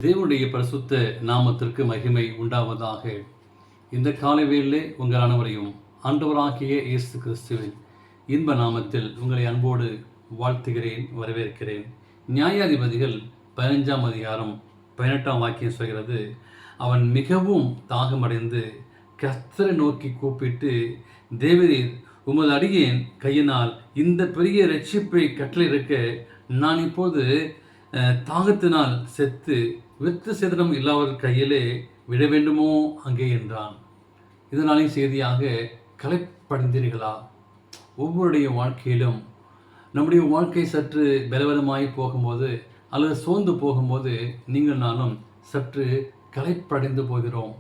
தேவனுடைய பரிசுத்த நாமத்திற்கு மகிமை உண்டாவதாக. இந்த காலை வேளையிலே உங்கள் அனைவரையும் ஆண்டவராகிய இயேசு கிறிஸ்துவின் இன்ப நாமத்தில் உங்களை அன்போடு வாழ்த்துகிறேன், வரவேற்கிறேன். நியாயாதிபதிகள் 15ஆம் அதிகாரம் 18ஆம் வாக்கியம் சொல்கிறது, அவன் மிகவும் தாகமடைந்து கர்த்தரை நோக்கி கூப்பிட்டு, தேவரீர் உமது அடியேன் கையினால் இந்த பெரிய இரட்சிப்பை கட்டளையிட நான் இப்போது தாகத்தினால் செத்து விருத்த சேதனம் இல்லாத கையிலே விட வேண்டுமோ அங்கே என்றான். இதனாலே செய்தியாக களைப்படைந்தீர்களா? ஒவ்வொருடைய வாழ்க்கையிலும் நம்முடைய வாழ்க்கை சற்று பலவீனமாய் போகும்போது அல்லது சோர்ந்து போகும்போது நீங்கள் நானும் சற்று களைப்படைந்து போகிறோம்.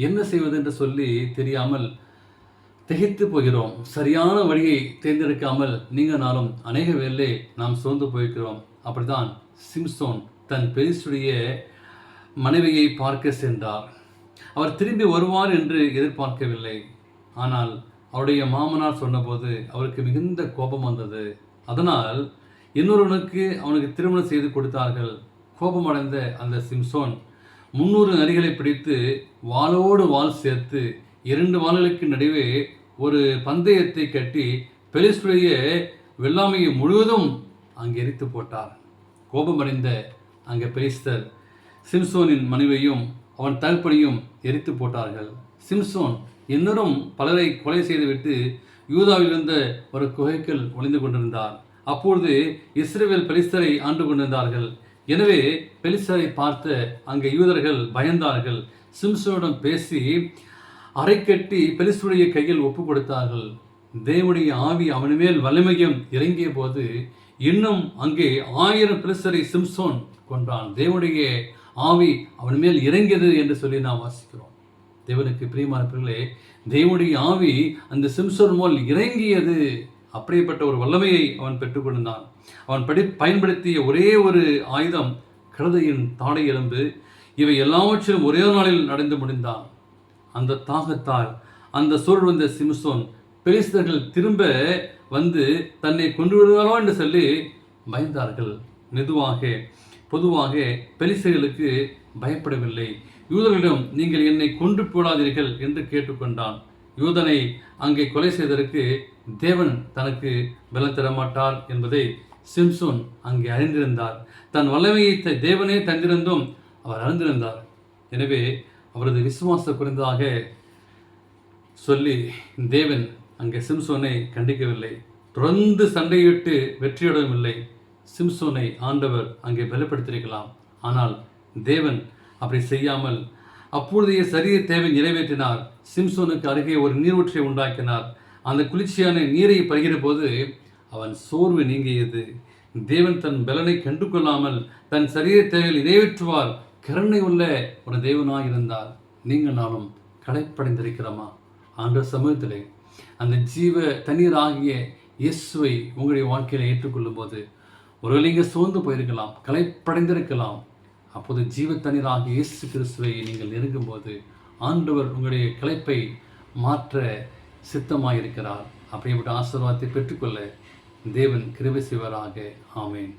என்ன செய்வது என்று சொல்லி தெரியாமல் திகைத்து போகிறோம். சரியான வழியை தேர்ந்தெடுக்காமல் நீங்கள் நாளும் அநேக வேளை நாம் சோர்ந்து போயிருக்கிறோம். அப்படித்தான் சிம்சோன் தன் பெலிஸ்தருடைய மனைவியை பார்க்க சென்றார். அவர் திரும்பி வருவார் என்று எதிர்பார்க்கவில்லை. ஆனால் அவருடைய மாமனார் சொன்னபோது அவருக்கு மிகுந்த கோபம் வந்தது. அதனால் இன்னொருவனுக்கு அவனுக்கு திருமணம் செய்து கொடுத்தார்கள். கோபமடைந்த அந்த சிம்சோன் 300 நரிகளை பிடித்து வாளோடு வாள் சேர்த்து 2 வாள்களுக்கு நடுவே ஒரு பந்தயத்தை கட்டி பெலிஸ்தருடைய வெள்ளாமையை முழுவதும் அங்கே எரித்து போட்டார். கோபமடைந்த அங்கே பெலிஸ்தர் சிம்சோனின் மனைவியையும் அவன் தகப்பனையும் எரித்து போட்டார்கள். சிம்சோன் இன்னரும் பலரை கொலை செய்துவிட்டு யூதாவில் இருந்த ஒரு குகைக்குள் ஒளிந்து கொண்டிருந்தார். அப்பொழுது இஸ்ரவேல் பெலிஸ்தரை ஆண்டு கொண்டிருந்தார்கள். எனவே பெலிஸ்தரை பார்த்த அங்கே யூதர்கள் பயந்தார்கள். சிம்சோனிடம் பேசி அரை கட்டி பெலிஸ்தருடைய கையில் ஒப்பு கொடுத்தார்கள். தேவனுடைய ஆவி அவன் மேல் வல்லமையும் இறங்கிய போது இன்னும் அங்கே 1000 பெலிஸ்தரை சிம்சோன் கொன்றான். தேவனுடைய ஆவி அவன் மேல் இறங்கியது என்று சொல்லி நாம் வாசிக்கிறோம். தேவனுக்கு பிரியமான பிள்ளைகளே, தேவனுடைய ஆவி அந்த சிம்சோன் மேல் இறங்கியது. அப்படிப்பட்ட ஒரு வல்லமையை அவன் பெற்றுக்கொண்டான். அவன் பயன்படுத்திய ஒரே ஒரு ஆயுதம் கழுதையின் தாடை எலும்பு. இவை எல்லாவற்றிலும் ஒரே நாளில் நடந்து முடிந்தான். அந்த தாகத்தால் அந்த சூழல் வந்த சிம்சோன் பெலிஸ்தர்கள் திரும்ப வந்து தன்னை கொண்டு விடுவாரோ என்று சொல்லி பயந்தார்கள். பொதுவாக பெலிஸ்தர்களுக்கு பயப்படவில்லை. யூதர்களிடம் நீங்கள் என்னை கொன்று போடாதீர்கள் என்று கேட்டுக்கொண்டான். யூதனை அங்கே கொலை செய்ததற்கு தேவன் தனக்கு பலம் தரமாட்டார் என்பதை சிம்சோன் அங்கே அறிந்திருந்தார். தன் வல்லமையை தேவனே தந்திருந்தும் அவர் அறிந்திருந்தார். எனவே அவரது விசுவாச குறைந்ததாக சொல்லி தேவன் அங்கே சிம்சோனை கண்டிக்கவில்லை. தொடர்ந்து சண்டையிட்டு வெற்றியிடவும் இல்லை. சிம்சோனை ஆண்டவர் அங்கே பலப்படுத்தியிருக்கலாம். ஆனால் தேவன் அப்படி செய்யாமல் அப்பொழுதைய சரீர தேவை நிறைவேற்றினார். சிம்சோனுக்கு அருகே ஒரு நீரூற்றை உண்டாக்கினார். அந்த குளிர்ச்சியான நீரை பருகிற போது அவன் சோர்வு நீங்கியது. தேவன் தன் பலனை கண்டு கொள்ளாமல் தன் சரீர தேவையில் நிறைவேற்றுவார் கருணை உள்ள ஒரு தேவனாய் இருந்தார். நீங்கள் நானும் களைப்படைந்திருக்கிறோமா? ஆண்டவர் சமூகத்திலே அந்த ஜீவ தண்ணீர் ஆகிய இயேசுவை உங்களுடைய வாழ்க்கையில் ஏற்றுக்கொள்ளும் போது ஒருவேளை நீங்கள் சோர்ந்து போயிருக்கலாம், களைப்படைந்திருக்கலாம். அப்போது ஜீவ தண்ணீர் ஆகிய இயேசு கிறிஸ்துவை நீங்கள் நெருங்கும் போது ஆண்டவர் உங்களுடைய களைப்பை மாற்ற சித்தமாயிருக்கிறார். அப்படிப்பட்ட ஆசீர்வாதத்தை பெற்றுக்கொள்ள தேவன் கிருபை செய்வாராக. ஆமென்.